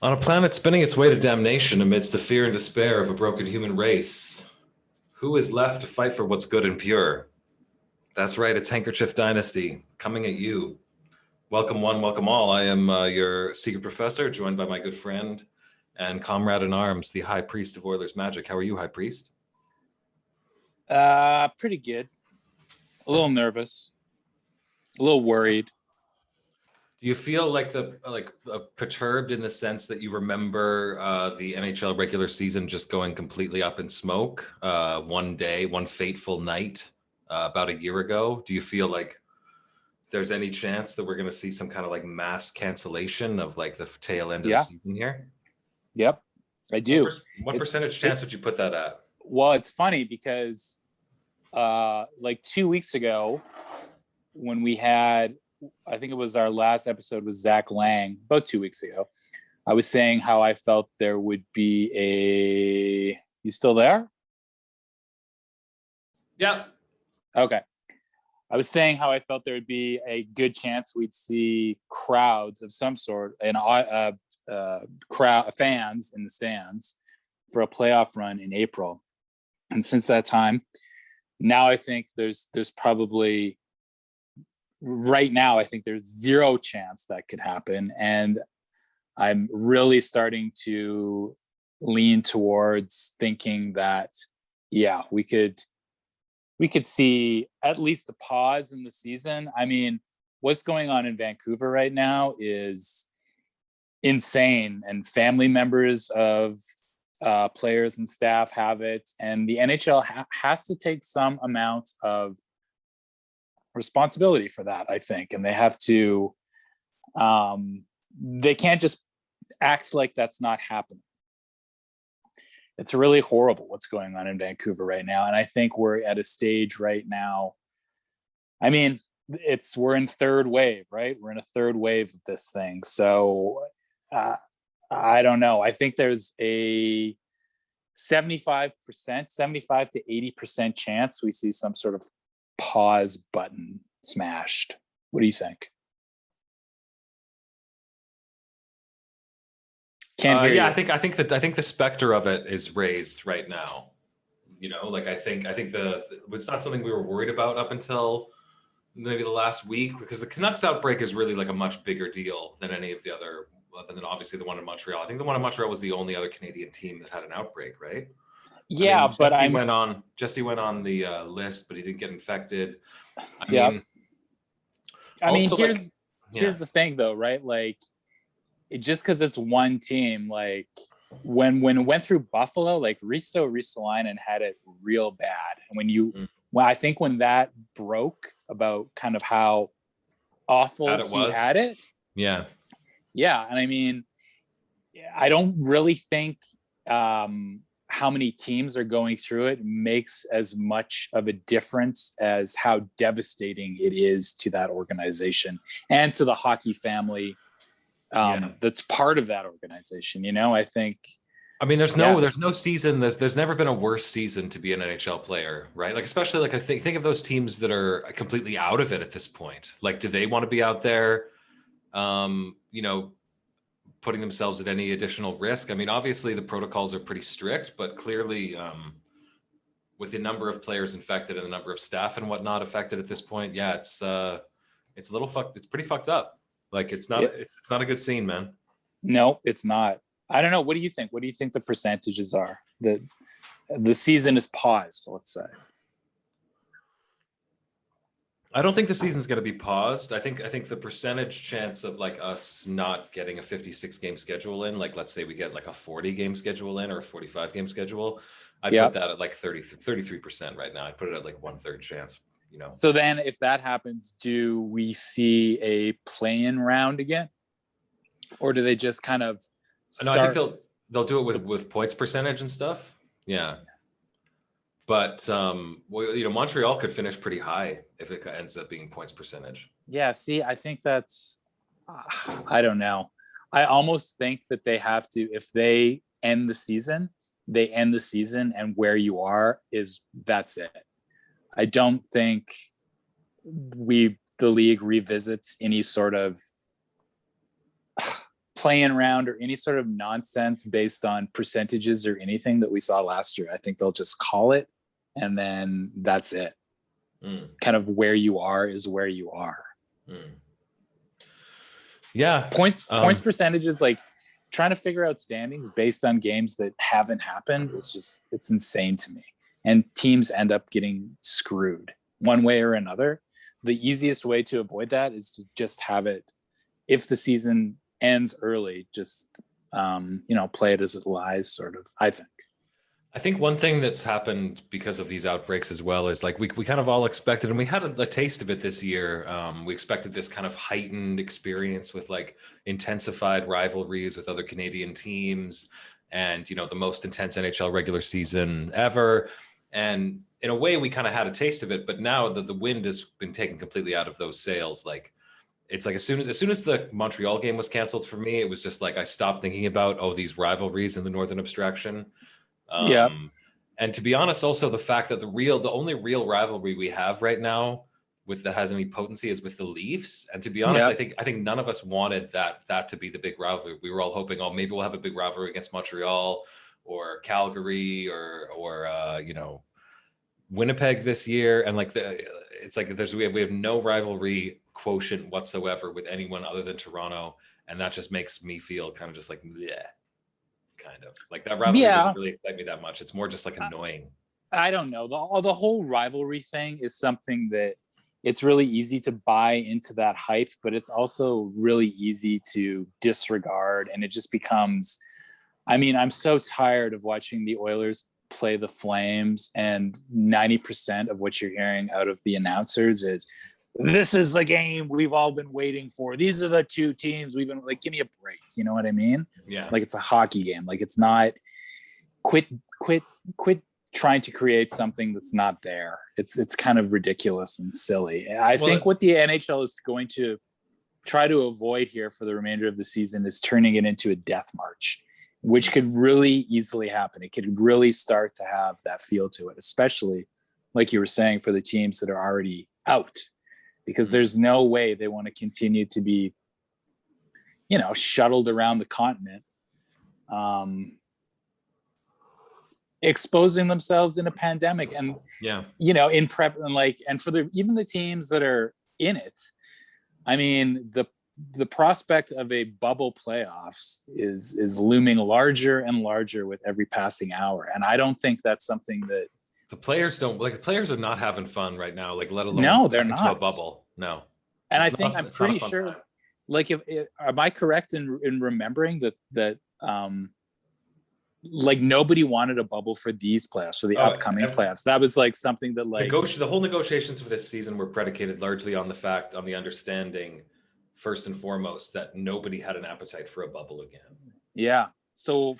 On a planet spinning its way to damnation amidst the fear and despair of a broken human race, who is left to fight for what's good and pure? That's right, it's Handkerchief Dynasty, coming at you. Welcome one, welcome all. I am your secret professor, joined by my good friend and comrade in arms, the High Priest of Oilers Magic. How are you, High Priest? Pretty good. A little nervous, a little worried. Do you feel like perturbed in the sense that you remember the NHL regular season just going completely up in smoke one day, one fateful night about a year ago? Do you feel like there's any chance that we're going to see some kind of like mass cancellation of like the tail end of the season here? Yep, I do. What percentage chance would you put that at? Well, it's funny because like 2 weeks ago when we had, I think it was our last episode with Zach Lang, about 2 weeks ago, I was saying how I felt there would be you still there? Yeah. Okay. I was saying how I felt there would be a good chance we'd see crowds of some sort and crowd fans in the stands for a playoff run in April. And since that time, now I think there's probably right now, I think there's zero chance that could happen. And I'm really starting to lean towards thinking that, yeah, we could see at least a pause in the season. I mean, what's going on in Vancouver right now is insane, and family members of players and staff have it. And the NHL has to take some amount of responsibility for that, I think. And they have to, they can't just act like that's not happening. It's really horrible what's going on in Vancouver right now. And I think we're at a stage right now. I mean, we're in third wave, right? We're in a third wave of this thing. So I don't know. I think there's a 75% to 80% chance we see some sort of pause button smashed. What do you think? I think the specter of it is raised right now. You know, like I think it's not something we were worried about up until maybe the last week, because the Canucks outbreak is really like a much bigger deal than any of the other, other than obviously the one in Montreal. I think the one in Montreal was the only other Canadian team that had an outbreak, right? Yeah, I mean, Jesse went on the list, but he didn't get infected. I mean, here's the thing though, right? Like, just because it's one team, like when it went through Buffalo, like Risto Ristolainen had it real bad. And I think when that broke about kind of how awful he had it. Yeah. Yeah. And I mean, I don't really think how many teams are going through it makes as much of a difference as how devastating it is to that organization and to the hockey family that's part of that organization. You know, I think, I mean, there's no season. There's never been a worse season to be an NHL player, right? Like, especially like I think of those teams that are completely out of it at this point. Like, do they want to be out there, you know, putting themselves at any additional risk? I mean, obviously the protocols are pretty strict, but clearly with the number of players infected and the number of staff and whatnot affected at this point, it's a little fucked. It's pretty fucked up. Like it's not a good scene, man. No, it's not. I don't know. What do you think? What do you think the percentages are? The season is paused, let's say. I don't think the season's going to be paused. I think the percentage chance of like us not getting a 56 game schedule in, like let's say we get like a 40 game schedule in or a 45 game schedule, I'd put that at like 33% right now. I'd put it at like 1/3 chance. You know. So then if that happens, do we see a play-in round again? Or do they just kind of start? No, I think they'll do it with points percentage and stuff. Yeah. But well, you know, Montreal could finish pretty high if it ends up being points percentage. Yeah, see, I think that's I don't know. I almost think that they have to, if they end the season, and where you are that's it. I don't think the league revisits any sort of playing around or any sort of nonsense based on percentages or anything that we saw last year. I think they'll just call it, and then that's it. Kind of where you are is where you are. Yeah. Points percentages, like trying to figure out standings based on games that haven't happened is just, it's insane to me. And teams end up getting screwed one way or another. The easiest way to avoid that is to just have it, if the season ends early, just play it as it lies, sort of, I think. I think one thing that's happened because of these outbreaks as well is like we kind of all expected, and we had a taste of it this year. We expected this kind of heightened experience with like intensified rivalries with other Canadian teams, and the most intense NHL regular season ever. And in a way, we kind of had a taste of it, but now the wind has been taken completely out of those sails. Like, it's like as soon as the Montreal game was canceled for me, it was just like I stopped thinking about these rivalries in the Northern Abstraction. And to be honest, also the fact that the only real rivalry we have right now that has any potency is with the Leafs. And to be honest, I think none of us wanted that to be the big rivalry. We were all hoping, maybe we'll have a big rivalry against Montreal or Calgary or Winnipeg this year. And like it's like we have no rivalry quotient whatsoever with anyone other than Toronto, and that just makes me feel kind of just like bleh. Kind of like that rivalry doesn't really excite me that much. It's more just like annoying. I don't know. The whole rivalry thing is something that it's really easy to buy into that hype, but it's also really easy to disregard. And it just becomes, I'm so tired of watching the Oilers play the Flames, and 90% of what you're hearing out of the announcers is, this is the game we've all been waiting for. These are the two teams we've been like, give me a break. You know what I mean? Yeah. Like, it's a hockey game. Like, it's not, quit trying to create something that's not there. It's kind of ridiculous and silly. I think what the NHL is going to try to avoid here for the remainder of the season is turning it into a death march, which could really easily happen. It could really start to have that feel to it, especially like you were saying, for the teams that are already out. Because there's no way they want to continue to be, shuttled around the continent, exposing themselves in a pandemic. And, in prep, and for even the teams that are in it, the prospect of a bubble playoffs is looming larger and larger with every passing hour. And I don't think that's something that the players don't like. The players are not having fun right now. Like, let alone they're not. A bubble. No, and I'm pretty sure. Time. Like, am I correct in remembering that like nobody wanted a bubble for these playoffs, for the upcoming playoffs? That was like something that like the whole negotiations for this season were predicated largely on the understanding, first and foremost, that nobody had an appetite for a bubble again. Yeah. So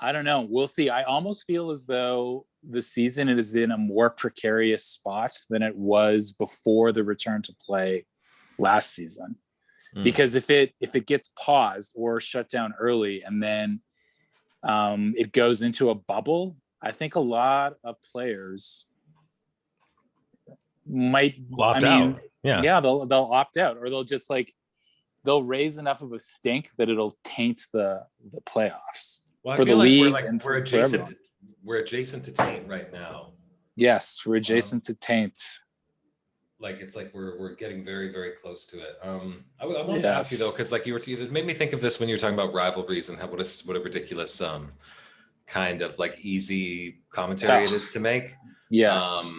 I don't know. We'll see. I almost feel as though the season is in a more precarious spot than it was before the return to play last season. Because if it gets paused or shut down early and then it goes into a bubble, I think a lot of players might opt out. Yeah, they'll opt out, or they'll raise enough of a stink that it'll taint the playoffs. Well, for the league, and we're adjacent. We're adjacent to Taint right now. Yes, we're adjacent to Taint. Like, it's like we're getting very, very close to it. I wanted to ask you though, because like it made me think of this when you were talking about rivalries and what a ridiculous kind of like easy commentary it is to make. Yes.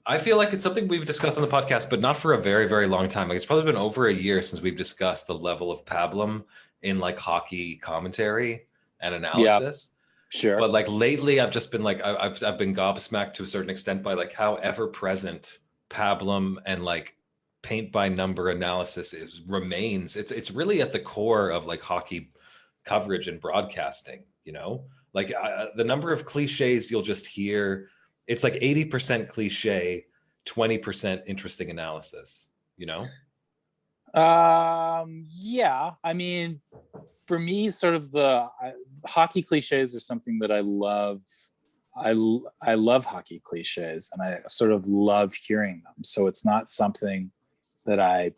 I feel like it's something we've discussed on the podcast, but not for a very, very long time. Like, it's probably been over a year since we've discussed the level of pablum in like hockey commentary and analysis. Sure. But like lately, I've just been like, I've been gobsmacked to a certain extent by like how ever present pablum and like paint by number analysis remains. It's really at the core of like hockey coverage and broadcasting. Like the number of cliches you'll just hear. It's like 80% cliche, 20% interesting analysis. Yeah. For me, sort of the hockey cliches are something that I love. I love hockey cliches, and I sort of love hearing them. So it's not something that I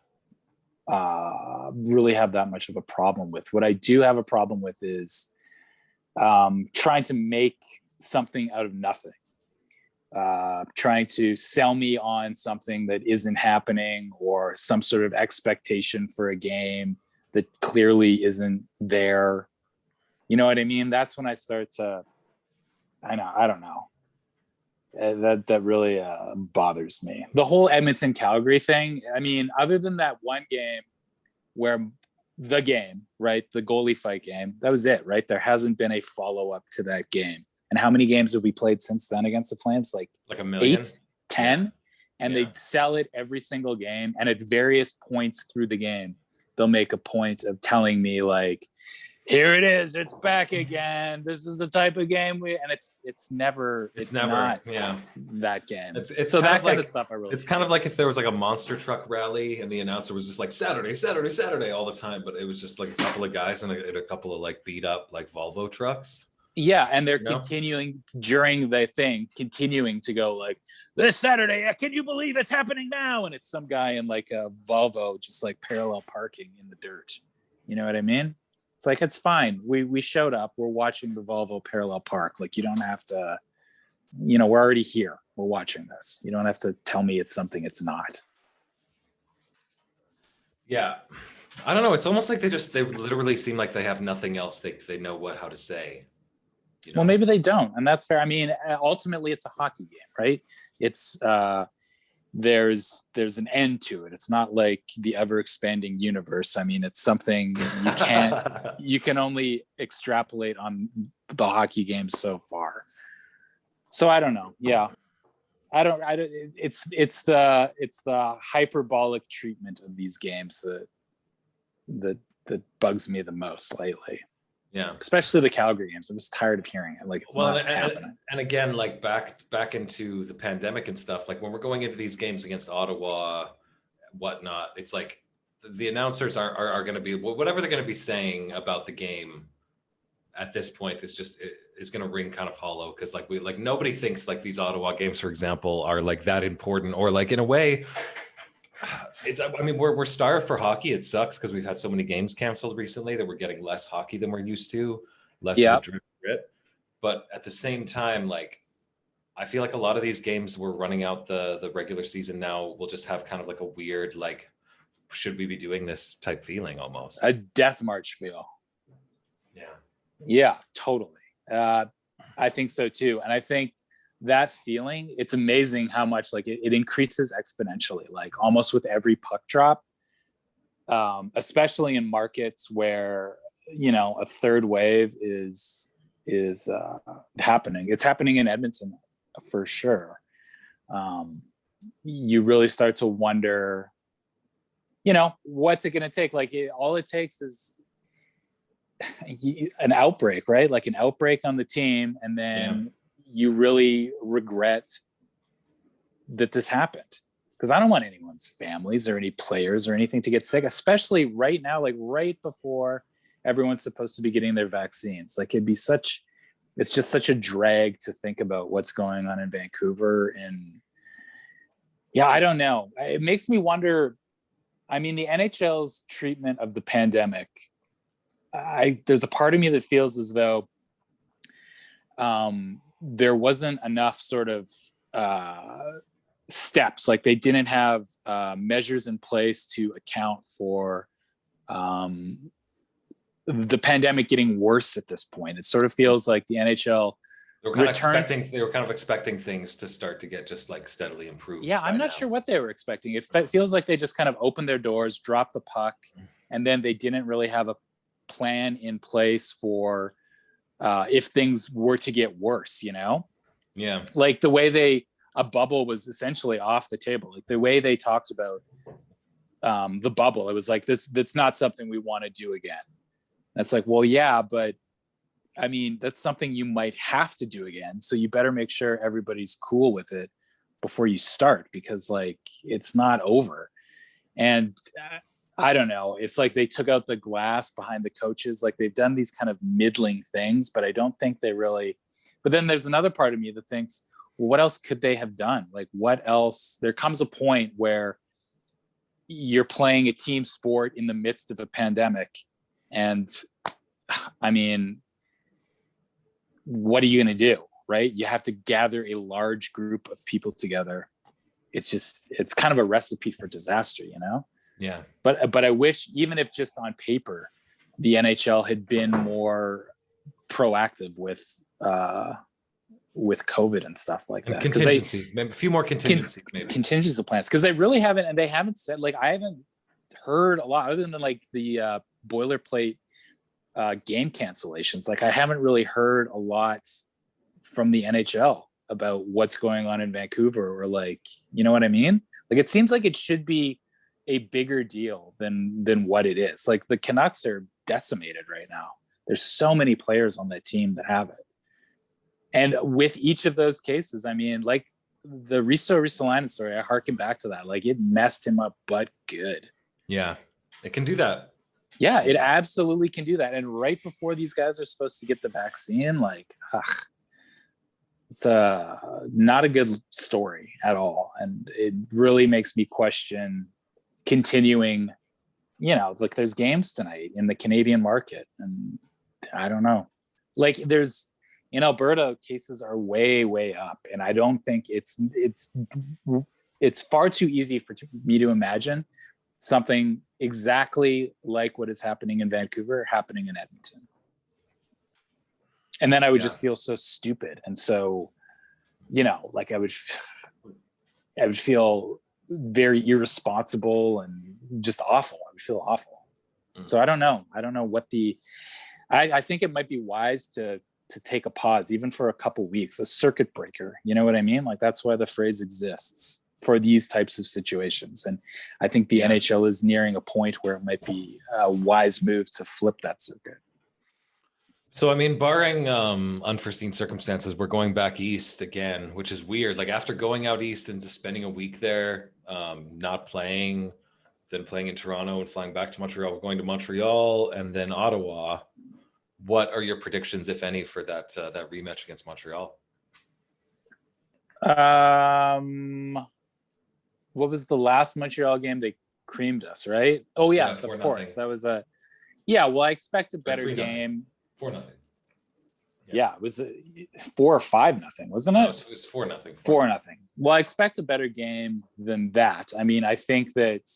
really have that much of a problem with. What I do have a problem with is trying to make something out of nothing. Trying to sell me on something that isn't happening, or some sort of expectation for a game that clearly isn't there. You know what I mean? That's when I start to, I don't know. That really bothers me. The whole Edmonton Calgary thing. I mean, other than that one game where the game, right? The goalie fight game, that was it, right? There hasn't been a follow-up to that game. And how many games have we played since then against the Flames? Like a million, 8, 10. And they sell it every single game. And at various points through the game, they'll make a point of telling me like, here it is, it's back again. This is the type of game and it's never not that game. It's so that kind of stuff I really it's kind of like if there was like a monster truck rally and the announcer was just like Saturday all the time, but it was just like a couple of guys and a couple of like beat up like Volvo trucks. Yeah, and they're continuing during the thing, continuing to go like, this Saturday, can you believe it's happening now? And it's some guy in like a Volvo just like parallel parking in the dirt. You know what I mean? It's like, it's fine. We showed up. We're watching the Volvo parallel park. Like, you don't have to, we're already here. We're watching this. You don't have to tell me it's something it's not. Yeah. I don't know. It's almost like they literally seem like they have nothing else they know how to say. Well, maybe they don't. And that's fair. I mean, ultimately it's a hockey game, right? It's, there's an end to it. It's not like the ever expanding universe. I mean, it's something you can only extrapolate on the hockey game so far. So I don't know. Yeah. It's the hyperbolic treatment of these games that bugs me the most lately. Yeah, especially the Calgary games. I'm just tired of hearing it. Like, it's not happening. And again, like back into the pandemic and stuff. Like when we're going into these games against Ottawa, whatnot, it's like the announcers are going to be whatever they're going to be saying about the game. At this point, is going to ring kind of hollow because like nobody thinks like these Ottawa games, for example, are like that important or like in a way. We're starved for hockey. It sucks because we've had so many games canceled recently that we're getting less hockey than we're used to, less of the drip. But at the same time, like I feel like a lot of these games we're running out the regular season now will just have kind of like a weird like, should we be doing this type feeling almost? A death march feel. Yeah. Yeah, totally. I think so too. And I think that feeling, it's amazing how much like it increases exponentially, like almost with every puck drop, especially in markets where a third wave is happening. It's happening in Edmonton for sure. You really start to wonder, what's it going to take? Like all it takes is an outbreak, right? Like an outbreak on the team, and then you really regret that this happened, because I don't want anyone's families or any players or anything to get sick, especially right now, like right before everyone's supposed to be getting their vaccines. Like it's just such a drag to think about what's going on in Vancouver. And I don't know. It makes me wonder. I mean, the NHL's treatment of the pandemic, there's a part of me that feels as though there wasn't enough sort of steps. Like they didn't have measures in place to account for the pandemic getting worse at this point. It sort of feels like the NHL they were kind of expecting things to start to get just like steadily improved. Yeah, I'm not sure what they were expecting. It feels like they just kind of opened their doors, dropped the puck, and then they didn't really have a plan in place for if things were to get worse, Yeah. Like the way a bubble was essentially off the table. Like the way they talked about the bubble, it was like, that's not something we want to do again. That's like, well, yeah, but I mean, that's something you might have to do again. So you better make sure everybody's cool with it before you start, because like, it's not over. And I don't know. It's like they took out the glass behind the coaches. Like they've done these kind of middling things, but I don't think they really, but then there's another part of me that thinks, well, what else could they have done? Like what else? There comes a point where you're playing a team sport in the midst of a pandemic. And I mean, what are you going to do? Right? You have to gather a large group of people together. It's kind of a recipe for disaster, you know? Yeah. But I wish, even if just on paper, the NHL had been more proactive with COVID and stuff like that. Contingencies, maybe a few more contingencies, maybe contingency plans, because they really haven't, and they haven't said, like, I haven't heard a lot other than like the boilerplate game cancellations. Like, I haven't really heard a lot from the NHL about what's going on in Vancouver, or, like, you know what I mean? Like, it seems like it should be a bigger deal than what it is. Like, the Canucks are decimated right now. There's so many players on that team that have it. And with each of those cases, I mean, like the Risto Ristolainen story, I harken back to that. Like, it messed him up, but good. Yeah, it can do that. Yeah, it absolutely can do that. And right before these guys are supposed to get the vaccine, like, it's not a good story at all. And it really makes me question continuing, you know, like, there's games tonight in the Canadian market, and I don't know. Like, there's, in Alberta, cases are way, way up. And I don't think it's far too easy for me to imagine something exactly like what is happening in Vancouver happening in Edmonton. And then I would just feel so stupid. And so, you know, like, I would feel very irresponsible and just awful. I would feel awful. So I don't know what I think it might be wise to take a pause, even for a couple weeks, a circuit breaker. You know what I mean? Like, that's why the phrase exists for these types of situations. And I think the NHL is nearing a point where it might be a wise move to flip that circuit. So, I mean, barring unforeseen circumstances, we're going back east again, which is weird. Like, after going out east and just spending a week there, not playing, then playing in Toronto and flying back to Montreal, we're going to Montreal and then Ottawa. What are your predictions, if any, for that rematch against Montreal? What was the last Montreal game? They creamed us, right? Oh yeah, of course. That was well, I expect a better game. 4-0. Yeah, it was 4 or 5-0, wasn't it? No, it was 4-0. 4-0. Well, I expect a better game than that. I mean, I think that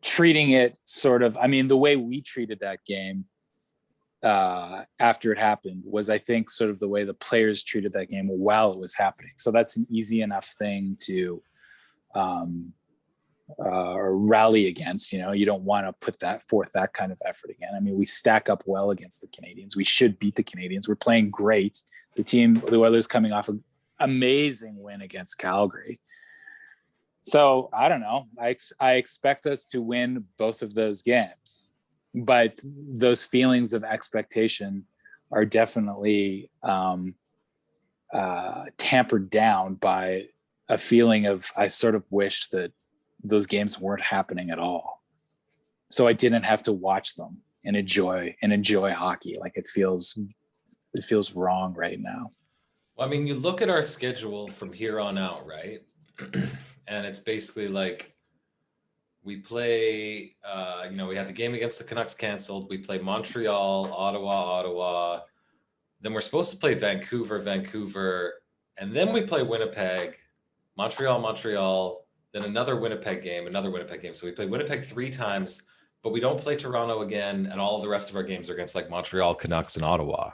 treating it sort of, I mean, the way we treated that game after it happened was, I think, sort of the way the players treated that game while it was happening. So that's an easy enough thing to rally against. You know, you don't want to put forth that kind of effort again. I mean, we stack up well against the Canadians. We should beat the Canadians. We're playing great. The Oilers coming off an amazing win against Calgary. So I don't know. I expect us to win both of those games, but those feelings of expectation are definitely tampered down by a feeling of, I sort of wish that those games weren't happening at all, so I didn't have to watch them and enjoy hockey. Like, it feels wrong right now. Well, I mean, you look at our schedule from here on out, right? And it's basically like, we play, we have the game against the Canucks canceled. We play Montreal, Ottawa. Then we're supposed to play Vancouver, and then we play Winnipeg, Montreal, then another Winnipeg game. So we play Winnipeg 3 times, but we don't play Toronto again. And all of the rest of our games are against, like, Montreal, Canucks, and Ottawa.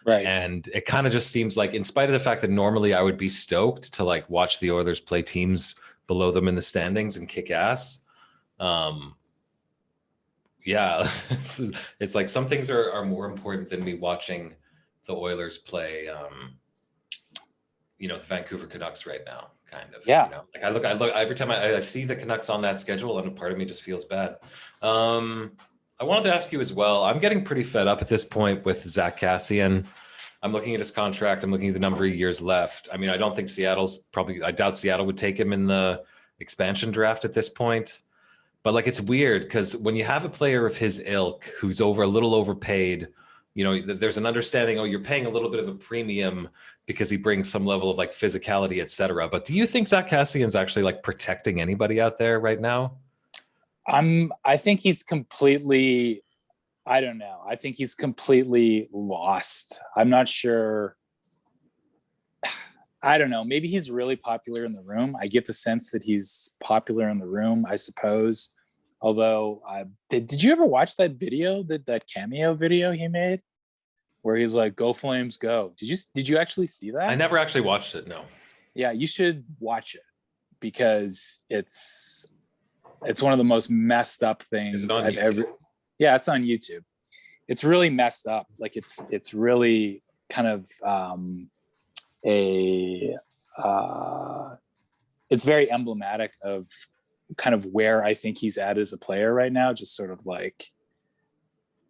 Right. And it kind of just seems like, in spite of the fact that normally I would be stoked to, like, watch the Oilers play teams below them in the standings and kick ass. It's like some things are more important than me watching the Oilers play, the Vancouver Canucks right now, kind of. Yeah. You know? Like, I look every time I see the Canucks on that schedule, and a part of me just feels bad. I wanted to ask you as well. I'm getting pretty fed up at this point with Zach Kassian. I'm looking at his contract. I'm looking at the number of years left. I mean, I don't think I doubt Seattle would take him in the expansion draft at this point. But, like, it's weird because when you have a player of his ilk who's a little overpaid, there's an understanding, you're paying a little bit of a premium because he brings some level of like physicality, etc. But do you think Zach Kassian's actually like protecting anybody out there right now? I think he's completely, I don't know. I think he's completely lost. I'm not sure. I don't know. Maybe he's really popular in the room. I get the sense that he's popular in the room, I suppose. Although, did you ever watch that video, that cameo video he made, where he's like, "Go Flames, go"? Did you actually see that? I never actually watched it. No. Yeah, you should watch it because it's one of the most messed up things I've YouTube? ever. Yeah, it's on YouTube. It's really messed up. Like it's really kind of it's very emblematic of kind of where I think he's at as a player right now. Just sort of like,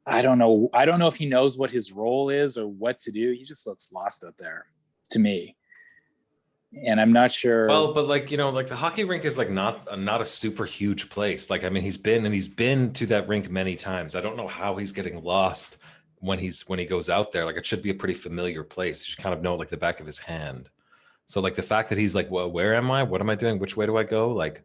I don't know if he knows what his role is or what to do. He just looks lost out there to me. And I'm not sure. Well, but like, like the hockey rink is like not a super huge place. Like, I mean, he's been to that rink many times. I don't know how he's getting lost when he goes out there. Like, it should be a pretty familiar place. You should kind of know like the back of his hand. So like the fact that he's like, well, where am I? What am I doing? Which way do I go? Like,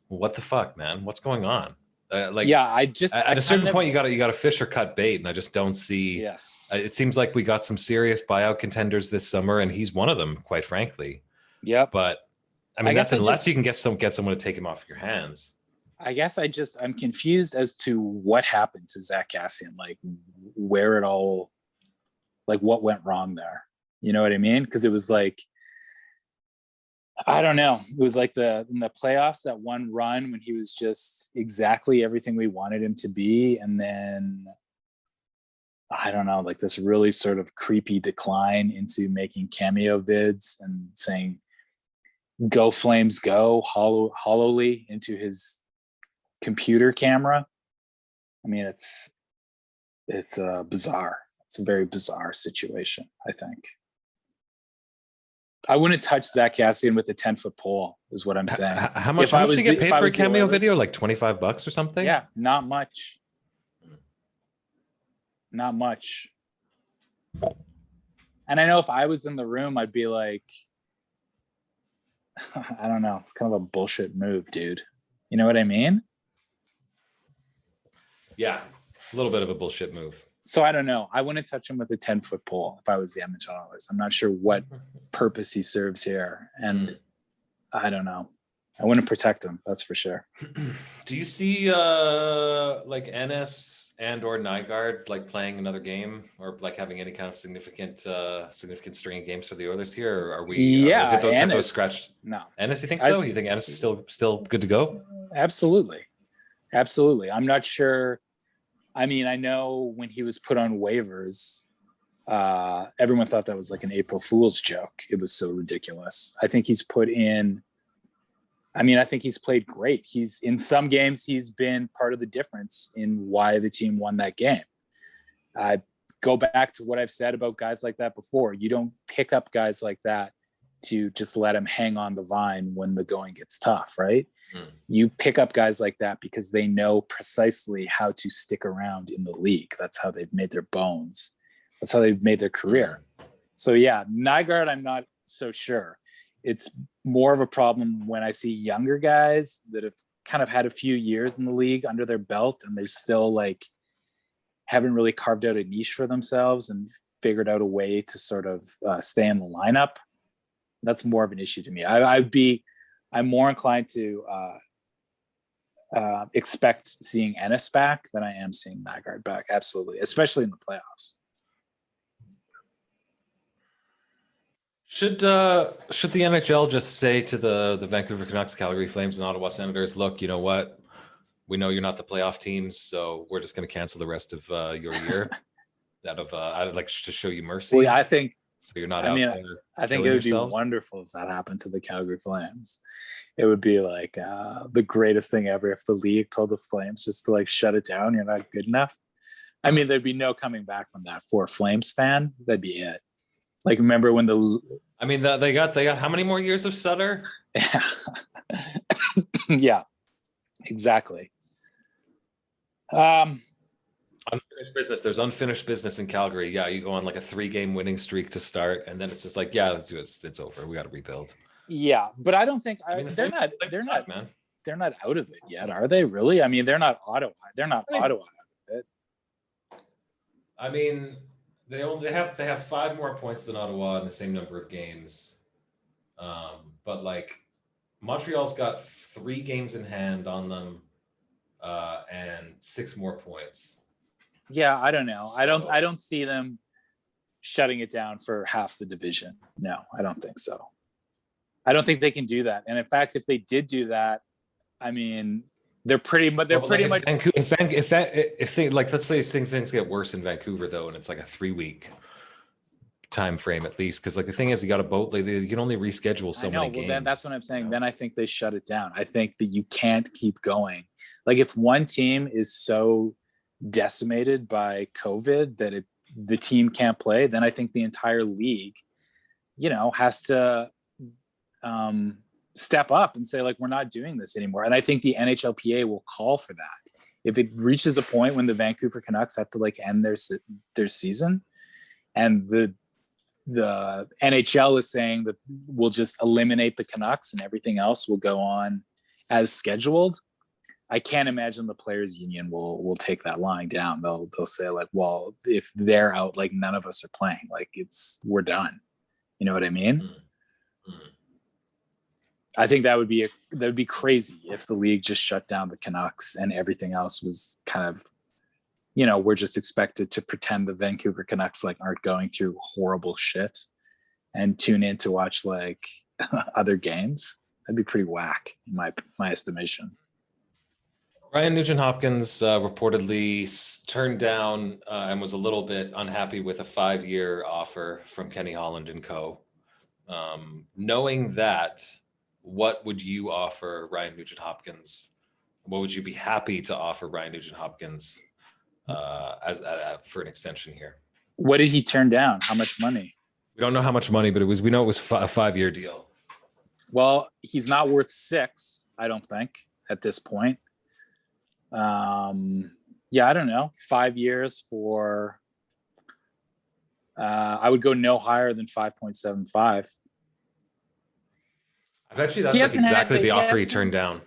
what the fuck, man? What's going on? At a certain point, you gotta fish or cut bait, and I just don't see. Yes, it seems like we got some serious buyout contenders this summer, and he's one of them, quite frankly. Yeah, but I mean, that's unless you can get someone to take him off your hands. I guess I'm confused as to what happened to Zach Kassian, like where it all, like what went wrong there. You know what I mean? Because it was like, I don't know. It was like in the playoffs, that one run when he was just exactly everything we wanted him to be. And then, I don't know, like this really sort of creepy decline into making cameo vids and saying, "Go Flames, go," hollowly into his computer camera. I mean, it's bizarre. It's a very bizarre situation, I think. I wouldn't touch Zach Kassian with a 10-foot pole, is what I'm saying. How much do you get paid for a cameo video? Like $25 or something? Yeah, not much. Not much. And I know if I was in the room, I'd be like, I don't know. It's kind of a bullshit move, dude. You know what I mean? Yeah, a little bit of a bullshit move. So I don't know. I wouldn't touch him with a 10-foot pole if I was the Edmonton Oilers. I'm not sure what purpose he serves here. And I don't know. I wouldn't protect him. That's for sure. Do you see like Ennis and or Nygaard like playing another game or like having any kind of significant string of games for the Oilers here? Or are we? Yeah. Did those have those scratched? No. Ennis, you think so? You think Ennis is still good to go? Absolutely. I'm not sure. I mean, I know when he was put on waivers, everyone thought that was like an April Fool's joke. It was so ridiculous. I think he's played great. He's in some games, he's been part of the difference in why the team won that game. I go back to what I've said about guys like that before. You don't pick up guys like that to just let them hang on the vine when the going gets tough, right? You pick up guys like that because they know precisely how to stick around in the league. That's how they've made their bones. That's how they've made their career. So yeah, Nygaard, I'm not so sure. It's more of a problem when I see younger guys that have kind of had a few years in the league under their belt and they're still like haven't really carved out a niche for themselves and figured out a way to sort of stay in the lineup. That's more of an issue to me. I'm more inclined to expect seeing Ennis back than I am seeing Nygaard back. Absolutely, especially in the playoffs. Should the NHL just say to the Vancouver Canucks, Calgary Flames, and Ottawa Senators, look, you know what? We know you're not the playoff teams, so we're just going to cancel the rest of your year. I'd like to show you mercy. Well, I think so. You're not out there. I think it would be wonderful if that happened to the Calgary Flames. It would be like the greatest thing ever if the league told the Flames just to like shut it down. You're not good enough. I mean, there'd be no coming back from that for a Flames fan. That'd be it. Like, remember when they got how many more years of Sutter? Yeah, yeah, exactly. Unfinished business. There's unfinished business in Calgary. Yeah, you go on like a 3-game winning streak to start, and then it's just like, yeah, it's over. We got to rebuild. Yeah, but I don't think I mean, they're not. They're not. Man. They're not out of it yet, are they? Really? I mean, they're not Ottawa. They're not Ottawa out of it. I mean, they have 5 more points than Ottawa in the same number of games, but like Montreal's got 3 games in hand on them, and 6 more points. Yeah, I don't know. I don't see them shutting it down for half the division. No, I don't think so. I don't think they can do that. And in fact, if they did do that, I mean, they're pretty much. If they like, let's say things get worse in Vancouver though, and it's like a 3-week time frame at least, because like the thing is, you got a boat. Like, you can only reschedule so many games. Then that's what I'm saying. Then I think they shut it down. I think that you can't keep going. Like if one team is so decimated by COVID that the team can't play, then I think the entire league, has to step up and say, like, we're not doing this anymore. And I think the NHLPA will call for that. If it reaches a point when the Vancouver Canucks have to like end their season, and the NHL is saying that we'll just eliminate the Canucks and everything else will go on as scheduled, I can't imagine the players union will take that lying down. They'll say like, well, if they're out, like none of us are playing. Like we're done. You know what I mean? Mm-hmm. I think that would be crazy if the league just shut down the Canucks and everything else was kind of, we're just expected to pretend the Vancouver Canucks like aren't going through horrible shit and tune in to watch like other games. That'd be pretty whack in my estimation. Ryan Nugent-Hopkins reportedly turned down and was a little bit unhappy with a 5-year offer from Kenny Holland and co. Knowing that, what would you offer Ryan Nugent-Hopkins? What would you be happy to offer Ryan Nugent-Hopkins for an extension here? What did he turn down? How much money? We don't know how much money, but we know it was a 5-year deal. Well, he's not worth 6, I don't think, at this point. I don't know. 5 years for. I would go no higher than 5.75. I bet you that's like exactly the offer he turned down.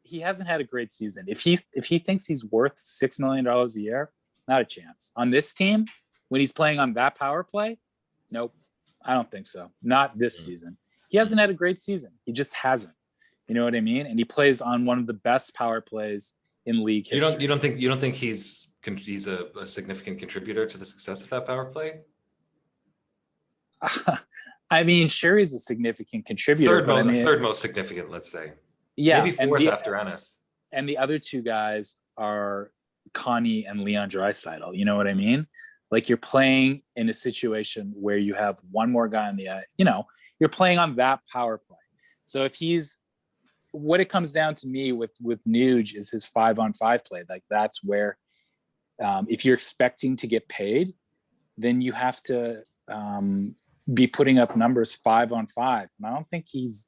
He hasn't had a great season. If he thinks he's worth $6 million a year, not a chance. On this team, when he's playing on that power play, nope. I don't think so. Not this season. He hasn't had a great season. He just hasn't. You know what I mean? And he plays on one of the best power plays in league history. You don't think he's a significant contributor to the success of that power play? I mean, sure, he's a significant contributor. Third most significant, let's say. Yeah, maybe fourth after Ennis. And the other 2 guys are Connie and Leon Draisaitl. You know what I mean? Like you're playing in a situation where you have one more guy on the, you're playing on that power play. So if what it comes down to me with Nuge is his 5-on-5 play. Like that's where, if you're expecting to get paid, then you have to be putting up numbers 5-on-5. And I don't think he's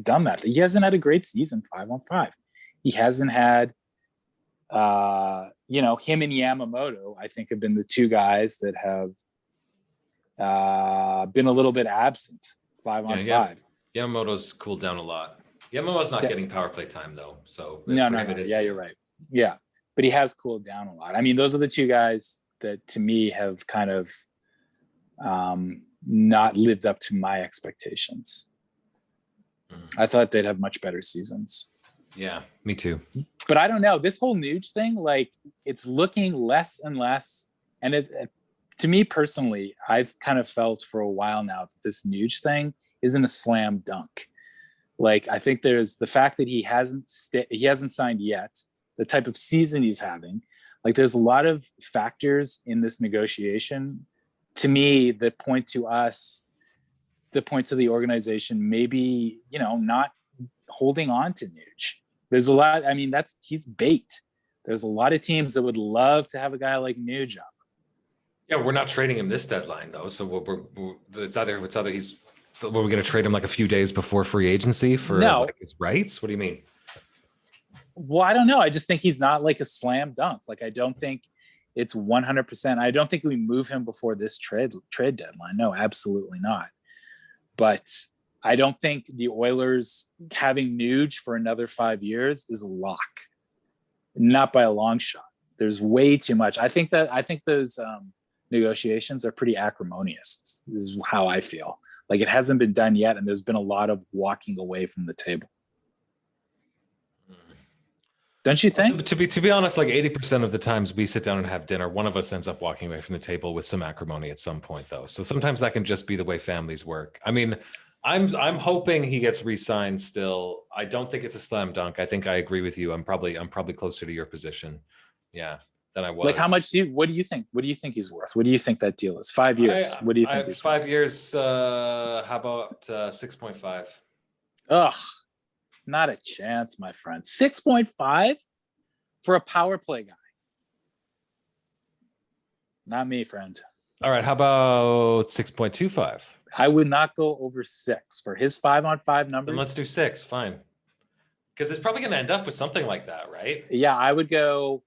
done that. He hasn't had a great season 5-on-5. He hasn't had, him and Yamamoto, I think, have been the 2 guys that have been a little bit absent 5-on-5. Yeah, Yamamoto's cooled down a lot. Yamamoto's not getting power play time though. So no. Yeah, you're right. Yeah, but he has cooled down a lot. I mean, those are the 2 guys that to me have kind of not lived up to my expectations. I thought they'd have much better seasons. Yeah, me too. But I don't know. This whole Nuge thing, like it's looking less and less. And to me personally, I've kind of felt for a while now that this Nuge thing isn't a slam dunk. Like I think there's the fact that he hasn't signed yet, the type of season he's having. Like there's a lot of factors in this negotiation to me that point to the organization, maybe, not holding on to Nuge. There's a lot. I mean, he's bait. There's a lot of teams that would love to have a guy like Nuge up. Yeah, we're not trading him this deadline though. So it's either he's. So we're going to trade him like a few days before free agency for like his rights. What do you mean? Well, I don't know. I just think he's not like a slam dunk. Like I don't think It's 100%. I don't think we move him before this trade deadline. No, absolutely not. But I don't think the Oilers having Nuge for another 5 years is a lock. Not by a long shot. There's way too much. I think those negotiations are pretty acrimonious. This is how I feel. Like, it hasn't been done yet, and there's been a lot of walking away from the table. Don't you think? To be honest, like 80% of the times we sit down and have dinner, one of us ends up walking away from the table with some acrimony at some point, though. So sometimes that can just be the way families work. I mean, I'm hoping he gets re-signed still. I don't think it's a slam dunk. I think I agree with you. I'm probably closer to your position, yeah, than I was. Like, how much what do you think? What do you think he's worth? What do you think that deal is? 5 years. What do you think? 5 years. How about 6.5? Ugh. Not a chance, my friend. 6.5 for a power play guy. Not me, friend. All right. How about 6.25? I would not go over 6 for his 5-on-5 numbers. Then let's do 6. Fine. Because it's probably going to end up with something like that, right? Yeah, I would go.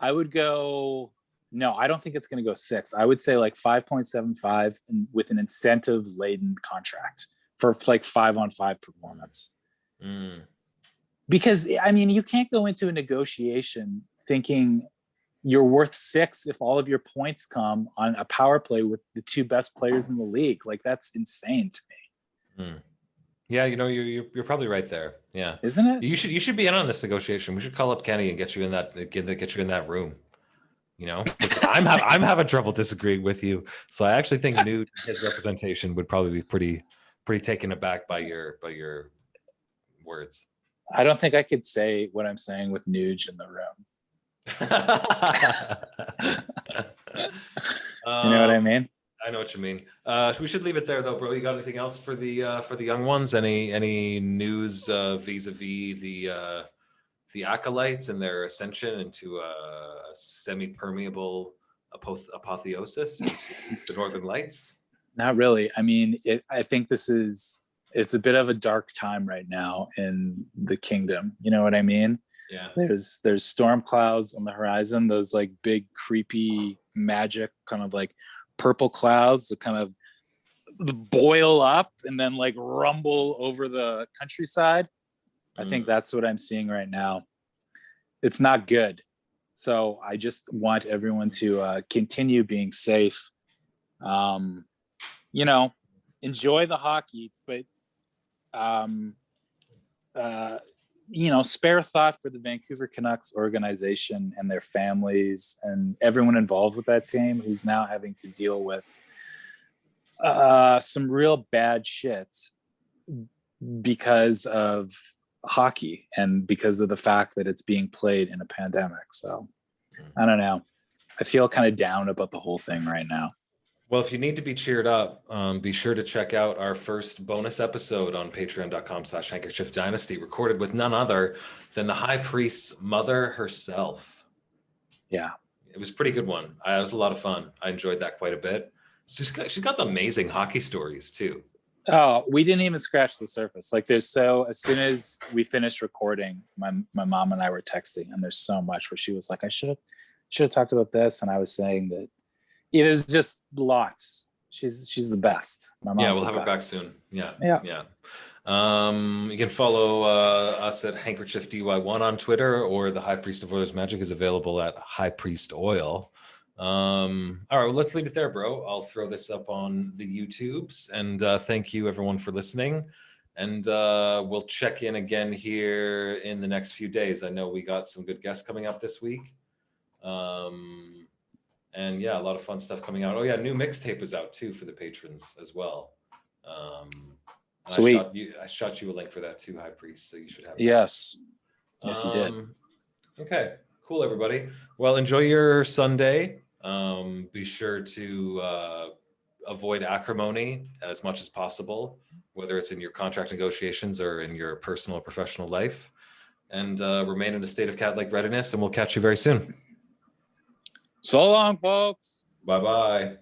No, I don't think it's going to go 6. I would say like 5.75 with an incentive laden contract for like 5-on-5 performance. Because I mean, you can't go into a negotiation thinking you're worth 6 if all of your points come on a power play with the 2 best players in the league. Like, that's insane to me. Yeah, you know, you're probably right there. Yeah, isn't it? You should be in on this negotiation. We should call up Kenny and get you in that room. You know, I'm having trouble disagreeing with you. So I actually think his representation would probably be pretty taken aback by your words. I don't think I could say what I'm saying with Nuge in the room. You know what I mean? I know what you mean. We should leave it there, though, bro. You got anything else for the young ones? Any news vis-a-vis the acolytes and their ascension into a semi-permeable apotheosis into the Northern Lights? Not really. I mean, I think it's a bit of a dark time right now in the kingdom. You know what I mean? Yeah. There's storm clouds on the horizon. Those like big, creepy, magic kind of like purple clouds that kind of boil up and then like rumble over the countryside. I think that's what I'm seeing right now. It's not good. So I just want everyone to continue being safe. You know, enjoy the hockey, but you know, spare thought for the Vancouver Canucks organization and their families and everyone involved with that team who's now having to deal with some real bad shit because of hockey and because of the fact that it's being played in a pandemic. So I don't know. I feel kind of down about the whole thing right now. Well, if you need to be cheered up, be sure to check out our first bonus episode on patreon.com/Handkerchief Dynasty, recorded with none other than the High Priest's mother herself. Yeah. It was a pretty good one. It was a lot of fun. I enjoyed that quite a bit. She's got amazing hockey stories too. Oh, we didn't even scratch the surface. Like as soon as we finished recording, my mom and I were texting, and there's so much where she was like, I should have talked about this. And I was saying that it is just lots. She's the best. My mom's we'll have her back soon. Yeah. You can follow us at Handkerchief DY1 on Twitter, or the High Priest of Oilers Magic is available at High Priest Oil. All right, well, let's leave it there, bro. I'll throw this up on the YouTubes, and thank you everyone for listening. And we'll check in again here in the next few days. I know we got some good guests coming up this week. And yeah, a lot of fun stuff coming out. Oh yeah, new mixtape is out too for the patrons as well. Sweet. I shot you a link for that too, High Priest. So you should have. Yes. Yes, you did. Okay, cool, everybody. Well, enjoy your Sunday. Be sure to avoid acrimony as much as possible, whether it's in your contract negotiations or in your personal or professional life, and remain in a state of cat-like readiness. And we'll catch you very soon. So long, folks. Bye-bye.